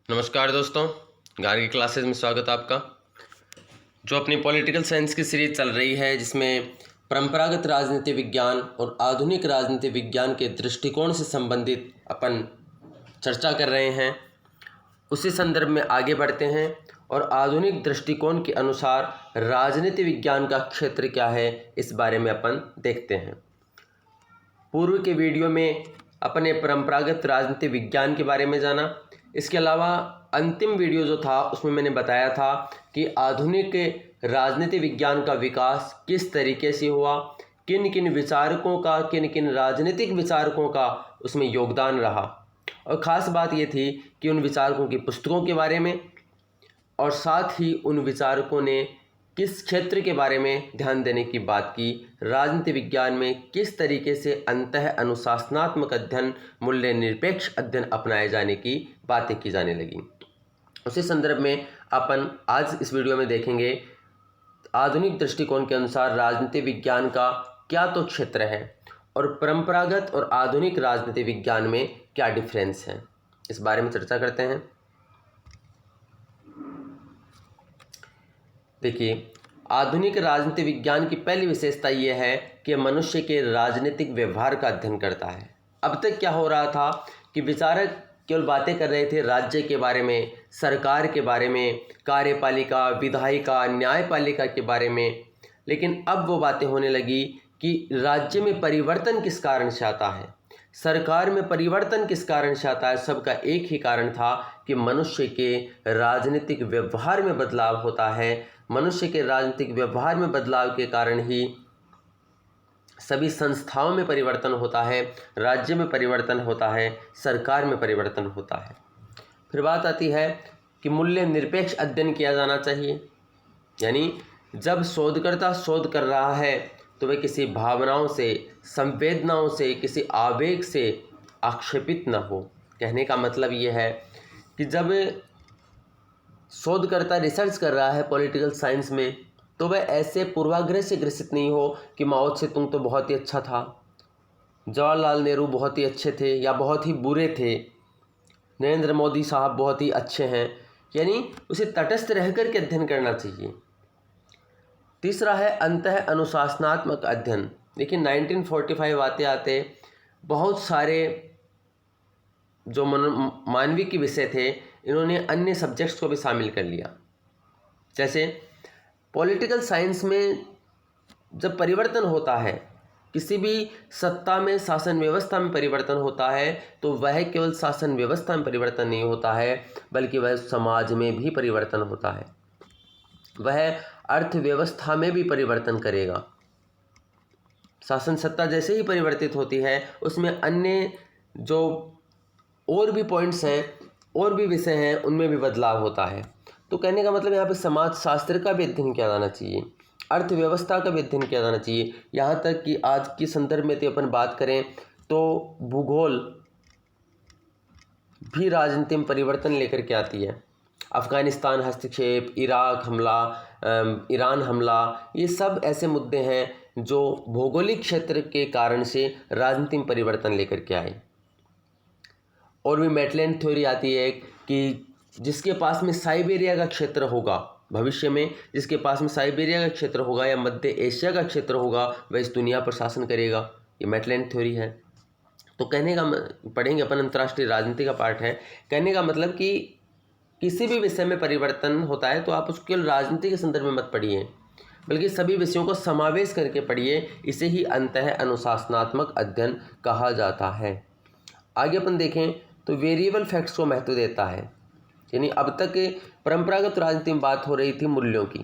नमस्कार दोस्तों, गार्गी क्लासेस में स्वागत है आपका। जो अपनी पॉलिटिकल साइंस की सीरीज चल रही है, जिसमें परंपरागत राजनीति विज्ञान और आधुनिक राजनीति विज्ञान के दृष्टिकोण से संबंधित अपन चर्चा कर रहे हैं, उसी संदर्भ में आगे बढ़ते हैं और आधुनिक दृष्टिकोण के अनुसार राजनीति विज्ञान का क्षेत्र क्या है, इस बारे में अपन देखते हैं। पूर्व के वीडियो में अपने परंपरागत राजनीति विज्ञान के बारे में जाना। इसके अलावा अंतिम वीडियो जो था उसमें मैंने बताया था कि आधुनिक राजनीति विज्ञान का विकास किस तरीके से हुआ, किन किन विचारकों का, किन किन राजनीतिक विचारकों का उसमें योगदान रहा, और ख़ास बात ये थी कि उन विचारकों की पुस्तकों के बारे में, और साथ ही उन विचारकों ने किस क्षेत्र के बारे में ध्यान देने की बात की, राजनीति विज्ञान में किस तरीके से अंतः अनुशासनात्मक अध्ययन, मूल्य निरपेक्ष अध्ययन अपनाए जाने की बातें की जाने लगी। उसी संदर्भ में अपन आज इस वीडियो में देखेंगे आधुनिक दृष्टिकोण के अनुसार राजनीति विज्ञान का क्या तो क्षेत्र है और परंपरागत और आधुनिक राजनीति विज्ञान में क्या डिफरेंस है, इस बारे में चर्चा करते हैं। देखिए, आधुनिक राजनीति विज्ञान की पहली विशेषता यह है कि मनुष्य के राजनीतिक व्यवहार का अध्ययन करता है। अब तक क्या हो रहा था कि विचारक केवल बातें कर रहे थे राज्य के बारे में, सरकार के बारे में, कार्यपालिका, विधायिका, न्यायपालिका के बारे में, लेकिन अब वो बातें होने लगी कि राज्य में परिवर्तन किस कारण से आता है, सरकार में परिवर्तन किस कारण से आता है। सबका एक ही कारण था कि मनुष्य के राजनीतिक व्यवहार में बदलाव होता है। मनुष्य के राजनीतिक व्यवहार में बदलाव के कारण ही सभी संस्थाओं में परिवर्तन होता है, राज्य में परिवर्तन होता है, सरकार में परिवर्तन होता है। फिर बात आती है कि मूल्य निरपेक्ष अध्ययन किया जाना चाहिए, यानी जब शोधकर्ता शोध कर रहा है तो वह किसी भावनाओं से, संवेदनाओं से, किसी आवेग से आक्षेपित न हो। कहने का मतलब ये है कि जब शोधकर्ता रिसर्च कर रहा है पॉलिटिकल साइंस में, तो वह ऐसे पूर्वाग्रह से ग्रसित नहीं हो कि माओ त्से तुंग तो बहुत ही अच्छा था, जवाहरलाल नेहरू बहुत ही अच्छे थे या बहुत ही बुरे थे, नरेंद्र मोदी साहब बहुत ही अच्छे हैं, यानी उसे तटस्थ रहकर के अध्ययन करना चाहिए। तीसरा है अंतः अनुशासनात्मक अध्ययन। देखिए, 1945 आते आते बहुत सारे जो मानवीय के विषय थे, इन्होंने अन्य सब्जेक्ट्स को भी शामिल कर लिया। जैसे पॉलिटिकल साइंस में जब परिवर्तन होता है, किसी भी सत्ता में, शासन व्यवस्था में परिवर्तन होता है, तो वह केवल शासन व्यवस्था में परिवर्तन नहीं होता है, बल्कि वह समाज में भी परिवर्तन होता है, वह अर्थव्यवस्था में भी परिवर्तन करेगा। शासन सत्ता जैसे ही परिवर्तित होती है, उसमें अन्य जो और भी पॉइंट्स हैं, और भी विषय हैं, उनमें भी बदलाव होता है। तो कहने का मतलब यहाँ पे समाज शास्त्र का भी अध्ययन किया जाना चाहिए, अर्थव्यवस्था का भी अध्ययन किया जाना चाहिए। यहाँ तक कि आज की संदर्भ में तो अपन बात करें तो भूगोल भी राजनीति में परिवर्तन लेकर के आती है। अफ़गानिस्तान हस्तक्षेप, इराक हमला, ईरान हमला, ये सब ऐसे मुद्दे हैं जो भौगोलिक क्षेत्र के कारण से राजनीति में परिवर्तन लेकर के आए। और भी मेटलैंड थ्योरी आती है कि जिसके पास में साइबेरिया का क्षेत्र होगा, भविष्य में जिसके पास में साइबेरिया का क्षेत्र होगा या मध्य एशिया का क्षेत्र होगा, वह इस दुनिया पर शासन करेगा। ये मेटलैंड थ्योरी है। तो कहने का पढ़ेंगे अपन, अंतर्राष्ट्रीय राजनीति का पार्ट है। कहने का मतलब कि किसी भी विषय में परिवर्तन होता है तो आप उसको केवल राजनीति के संदर्भ में मत पढ़िए, बल्कि सभी विषयों को समावेश करके पढ़िए। इसे ही अंतः अनुशासनात्मक अध्ययन कहा जाता है। आगे अपन देखें तो वेरिएबल फैक्ट्स को महत्व देता है, यानी अब तक परंपरागत राजनीति में बात हो रही थी मूल्यों की,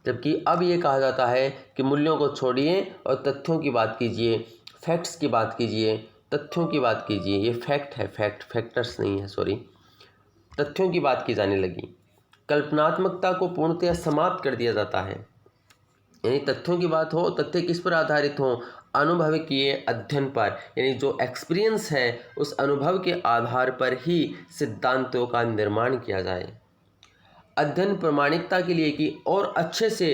जबकि अब ये कहा जाता है कि मूल्यों को छोड़िए और तथ्यों की बात कीजिए, फैक्ट्स की बात कीजिए, तथ्यों की बात कीजिए। ये फैक्ट है, फैक्टर्स नहीं है, सॉरी, तथ्यों की बात की जाने लगी। कल्पनात्मकता को पूर्णतः समाप्त कर दिया जाता है, यानी तथ्यों की बात हो, तथ्य किस पर आधारित हो, अनुभव किए अध्ययन पर, यानी जो एक्सपीरियंस है उस अनुभव के आधार पर ही सिद्धांतों का निर्माण किया जाए। अध्ययन प्रामाणिकता के लिए कि और अच्छे से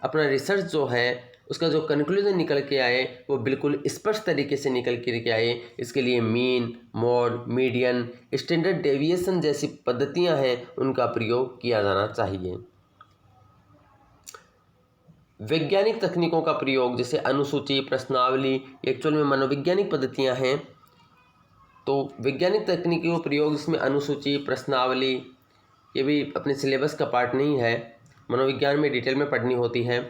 अपना रिसर्च जो है उसका जो कंक्लूजन निकल के आए वो बिल्कुल स्पष्ट तरीके से निकल के आए। इसके लिए mean, mode, median, standard deviation जैसी पद्धतियां हैं उनका प्रयोग किया जाना चाहिए। वैज्ञानिक तकनीकों का प्रयोग जैसे अनुसूची, प्रश्नावली, एक्चुअल में मनोवैज्ञानिक पद्धतियां हैं। तो वैज्ञानिक तकनीकों का प्रयोग जिसमें अनुसूची, प्रश्नावली, ये भी अपने सिलेबस का पार्ट नहीं है, मनोविज्ञान में डिटेल में पढ़नी होती है।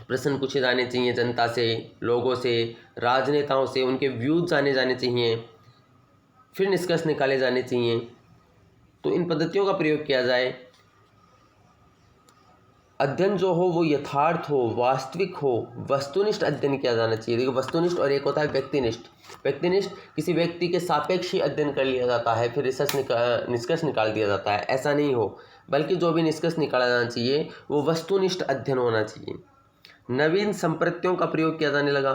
प्रश्न पूछे जाने चाहिए जनता से, लोगों से, राजनेताओं से, उनके व्यूज जाने जाने चाहिए, फिर निष्कर्ष निकाले जाने चाहिए। तो इन पद्धतियों का प्रयोग किया जाए। अध्ययन जो हो वो यथार्थ हो, वास्तविक हो, वस्तुनिष्ठ अध्ययन किया जाना चाहिए। देखो वस्तुनिष्ठ और एक होता है व्यक्तिनिष्ठ। व्यक्तिनिष्ठ किसी व्यक्ति के सापेक्ष ही अध्ययन कर लिया जाता है, फिर निष्कर्ष निकाल दिया जाता है, ऐसा नहीं हो, बल्कि जो भी निष्कर्ष निकाला जाना चाहिए वो वस्तुनिष्ठ अध्ययन होना चाहिए। नवीन संप्रत्तियों का प्रयोग किया जाने लगा।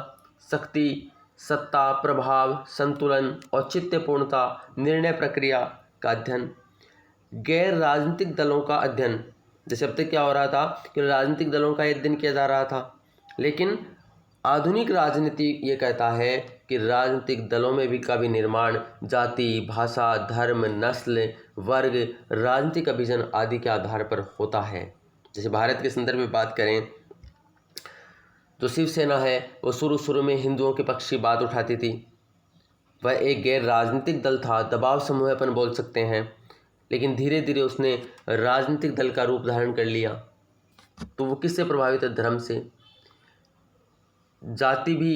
शक्ति, सत्ता, प्रभाव, संतुलन, औचित्यपूर्णता, निर्णय प्रक्रिया का अध्ययन। गैर राजनीतिक दलों का अध्ययन, जैसे अब तक क्या हो रहा था कि राजनीतिक दलों का अध्ययन किया जा रहा था, लेकिन आधुनिक राजनीति ये कहता है कि राजनीतिक दलों में भी का भी निर्माण जाति, भाषा, धर्म, नस्ल, वर्ग, राजनीतिक अभिजन आदि के आधार पर होता है। जैसे भारत के संदर्भ में बात करें तो शिवसेना है वो शुरू में हिंदुओं के पक्ष की बात उठाती थी। वह एक गैर राजनीतिक दल था, दबाव समूह अपन बोल सकते हैं, लेकिन धीरे धीरे उसने राजनीतिक दल का रूप धारण कर लिया। तो वो किससे प्रभावित है? धर्म से। जाति भी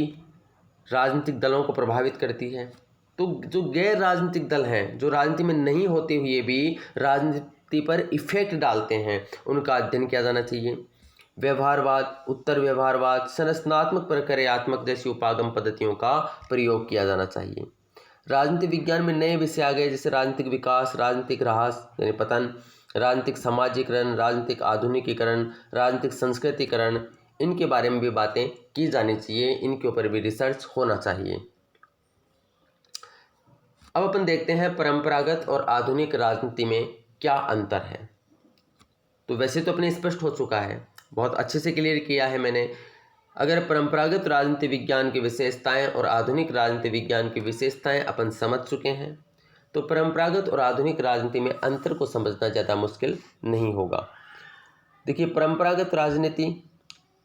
राजनीतिक दलों को प्रभावित करती है। तो जो गैर राजनीतिक दल हैं, जो राजनीति में नहीं होते हुए भी राजनीति पर इफेक्ट डालते हैं, उनका अध्ययन किया जाना चाहिए। व्यवहारवाद, उत्तर व्यवहारवाद, संरचनात्मक प्रक्रियात्मक जैसी उपागम पद्धतियों का प्रयोग किया जाना चाहिए। राजनीतिक विज्ञान में नए विषय आ गए, जैसे राजनीतिक विकास, राजनीतिक ह्रास यानी पतन, राजनीतिक समाजीकरण, राजनीतिक आधुनिकीकरण, राजनीतिक संस्कृतिकरण, इनके बारे में भी बातें की जानी चाहिए, इनके ऊपर भी रिसर्च होना चाहिए। अब अपन देखते हैं परंपरागत और आधुनिक राजनीति में क्या अंतर है। तो वैसे तो अपने स्पष्ट हो चुका है, बहुत अच्छे से क्लियर किया है मैंने। अगर परंपरागत राजनीति विज्ञान की विशेषताएं और आधुनिक राजनीति विज्ञान की विशेषताएं अपन समझ चुके हैं, तो परंपरागत और आधुनिक राजनीति में अंतर को समझना ज़्यादा मुश्किल नहीं होगा। देखिए परंपरागत राजनीति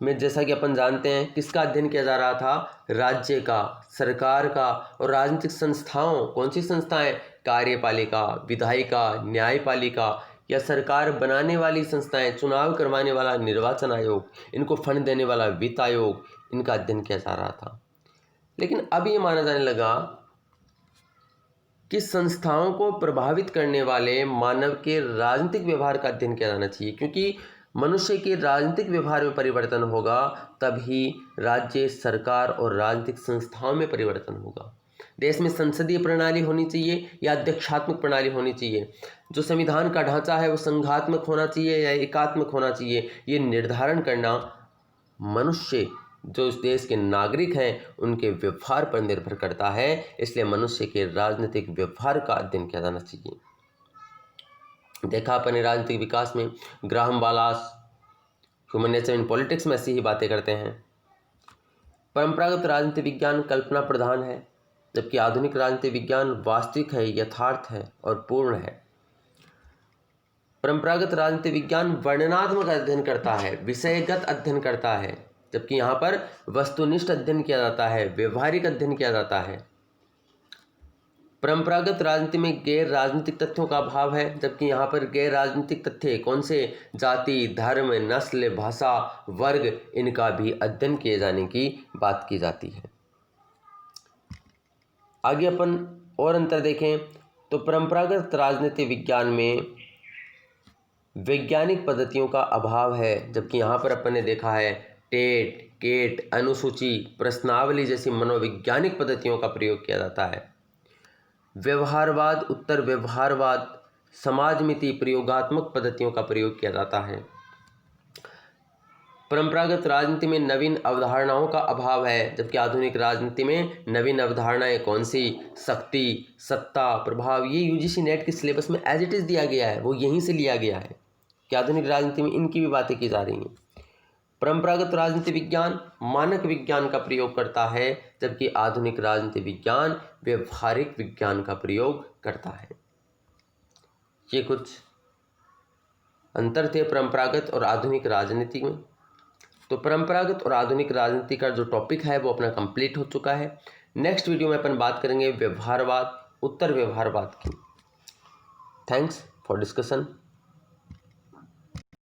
में जैसा कि अपन जानते हैं किसका अध्ययन किया जा रहा था? राज्य का, सरकार का और राजनीतिक संस्थाओं। कौन सी संस्थाएं? कार्यपालिका, विधायिका, न्यायपालिका या सरकार बनाने वाली संस्थाएं, चुनाव करवाने वाला निर्वाचन आयोग, इनको फंड देने वाला वित्त आयोग, इनका अध्ययन किया जा रहा था। लेकिन अब ये माना जाने लगा कि संस्थाओं को प्रभावित करने वाले मानव के राजनीतिक व्यवहार का अध्ययन किया जाना चाहिए, क्योंकि मनुष्य के राजनीतिक व्यवहार में परिवर्तन होगा तभी राज्य, सरकार और राजनीतिक संस्थाओं में परिवर्तन होगा। देश में संसदीय प्रणाली होनी चाहिए या अध्यक्षात्मक प्रणाली होनी चाहिए? जो संविधान का ढांचा है वो संघात्मक होना चाहिए या एकात्मक होना चाहिए? ये निर्धारण करना मनुष्य, जो इस देश के नागरिक हैं, उनके व्यवहार पर निर्भर करता है। इसलिए मनुष्य के राजनीतिक व्यवहार का अध्ययन किया जाना चाहिए। देखा अपने राजनीतिक विकास में Graham बालास human nature in politics में ऐसी ही बातें करते हैं। परंपरागत राजनीति विज्ञान कल्पना प्रधान है, जबकि आधुनिक राजनीति विज्ञान वास्तविक है, यथार्थ है और पूर्ण है। परंपरागत राजनीति विज्ञान वर्णनात्मक अध्ययन करता है, विषयगत अध्ययन करता है, जबकि यहाँ पर वस्तुनिष्ठ अध्ययन किया जाता है, व्यवहारिक अध्ययन किया जाता है। परंपरागत राजनीति में गैर राजनीतिक तथ्यों का अभाव है, जबकि यहाँ पर गैर राजनीतिक तथ्य कौन से? जाति, धर्म, नस्ल, भाषा, वर्ग, इनका भी अध्ययन किए जाने की बात की जाती है। आगे अपन और अंतर देखें तो परंपरागत राजनीति विज्ञान में वैज्ञानिक पद्धतियों का अभाव है, जबकि यहाँ पर अपन ने देखा है टेट, केट, अनुसूची, प्रश्नावली जैसी मनोवैज्ञानिक पद्धतियों का प्रयोग किया जाता है। व्यवहारवाद, उत्तर व्यवहारवाद, समाजमिति, प्रयोगात्मक पद्धतियों का प्रयोग किया जाता है। परंपरागत राजनीति में नवीन अवधारणाओं का अभाव है, जबकि आधुनिक राजनीति में नवीन अवधारणाएं कौन सी? शक्ति, सत्ता, प्रभाव। ये यूजीसी नेट के सिलेबस में एज इट इज़ दिया गया है, वो यहीं से लिया गया है कि आधुनिक राजनीति में इनकी भी बातें की जा रही हैं। परंपरागत राजनीति विज्ञान मानक विज्ञान का प्रयोग करता है, जबकि आधुनिक राजनीति विज्ञान व्यवहारिक विज्ञान का प्रयोग करता है। ये कुछ अंतर थे परंपरागत और आधुनिक राजनीति में। तो परंपरागत और आधुनिक राजनीति का जो टॉपिक है वो अपना कंप्लीट हो चुका है। नेक्स्ट वीडियो में अपन बात करेंगे व्यवहारवाद, उत्तर व्यवहारवाद की। Thanks for discussion.